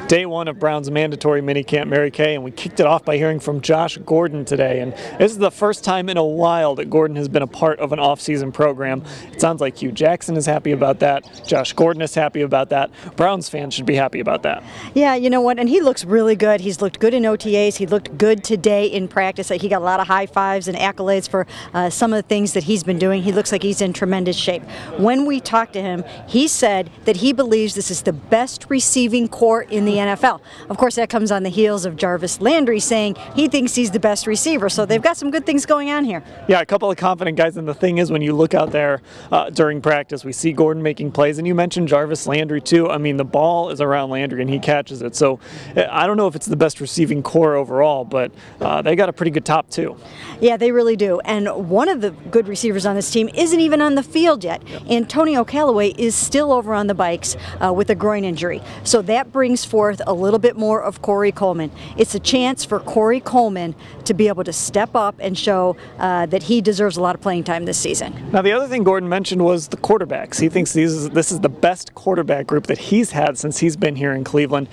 Day one of Brown's mandatory minicamp, Mary Kay, and we kicked it off by hearing from Josh Gordon today. And this is the first time in a while that Gordon has been a part of an off-season program. It sounds like Hugh Jackson is happy about that. Josh Gordon is happy about that. Browns fans should be happy about that. Yeah, you know what? And he looks really good. He's looked good in OTAs. He looked good today in practice. He got a lot of high fives and accolades for some of the things that he's been doing. He looks like he's in tremendous shape. When we talked to him, he said that he believes this is the best receiving corps in the NFL. Of course, that comes on the heels of Jarvis Landry saying he thinks he's the best receiver. So they've got some good things going on here. Yeah, a couple of confident guys. And the thing is, when you look out there during practice, we see Gordon making plays. And you mentioned Jarvis Landry, too. I mean, the ball is around Landry, and he catches it. So I don't know if it's the best receiving corps overall, but they got a pretty good top, too. Yeah, they really do. And one of the good receivers on this team isn't even on the field yet. Antonio Callaway is still over on the bikes with a groin injury. So that brings forth a little bit more of Corey Coleman. It's a chance for Corey Coleman to be able to step up and show that he deserves a lot of playing time this season. Now, the other thing Gordon mentioned was the quarterbacks. He thinks this is the best quarterback group that he's had since he's been here in Cleveland.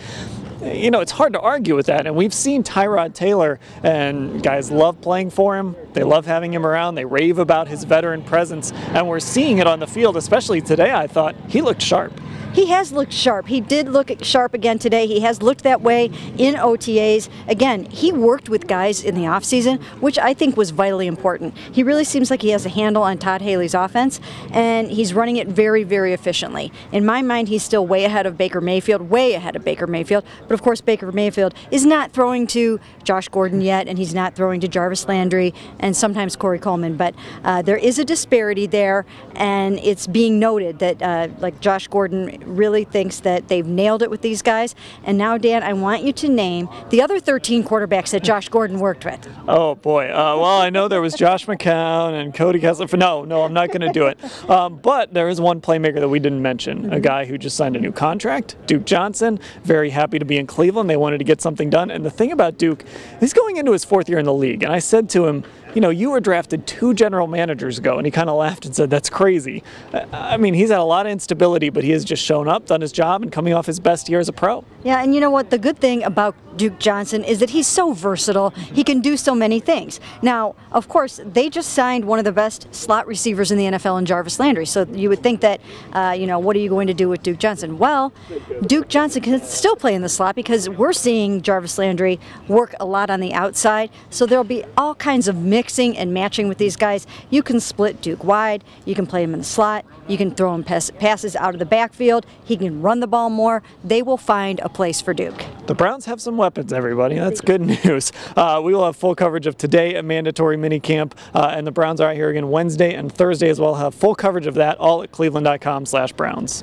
You know, it's hard to argue with that, and we've seen Tyrod Taylor, and guys love playing for him. They love having him around. They rave about his veteran presence, and we're seeing it on the field, especially today. I thought he looked sharp. He has looked sharp. He did look sharp again today. He has looked that way in OTAs. Again, he worked with guys in the offseason, which I think was vitally important. He really seems like he has a handle on Todd Haley's offense, and he's running it very, very efficiently. In my mind, he's still way ahead of Baker Mayfield, But of course, Baker Mayfield is not throwing to Josh Gordon yet, and he's not throwing to Jarvis Landry and sometimes Corey Coleman. But there is a disparity there, and it's being noted that like Josh Gordon really thinks that they've nailed it with these guys. And now, Dan, I want you to name the other 13 quarterbacks that Josh Gordon worked with. Oh, boy. Well, I know there was Josh McCown and Cody Kessler. No, I'm not going to do it. But there is one playmaker that we didn't mention, a guy who just signed a new contract, Duke Johnson. Very happy to be in Cleveland. They wanted to get something done. And the thing about Duke, he's going into his 4th year in the league. And I said to him, you know, you were drafted 2 general managers ago, and he kind of laughed and said, that's crazy. I mean, he's had a lot of instability, but he has just shown up, done his job, and coming off his best year as a pro. Yeah, and you know what? The good thing about Duke Johnson is that he's so versatile. He can do so many things. Now, of course, they just signed one of the best slot receivers in the NFL in Jarvis Landry, so you would think that, you know, what are you going to do with Duke Johnson? Well, Duke Johnson can still play in the slot because we're seeing Jarvis Landry work a lot on the outside, so there'll be all kinds of mixing and matching with these guys. You can split Duke wide, you can play him in the slot, you can throw him passes out of the backfield, he can run the ball more. They will find a place for Duke. The Browns have some weapons, everybody. That's good news. We will have full coverage of today at mandatory minicamp, and the Browns are out here again Wednesday and Thursday as well. Have full coverage of that all at cleveland.com/Browns.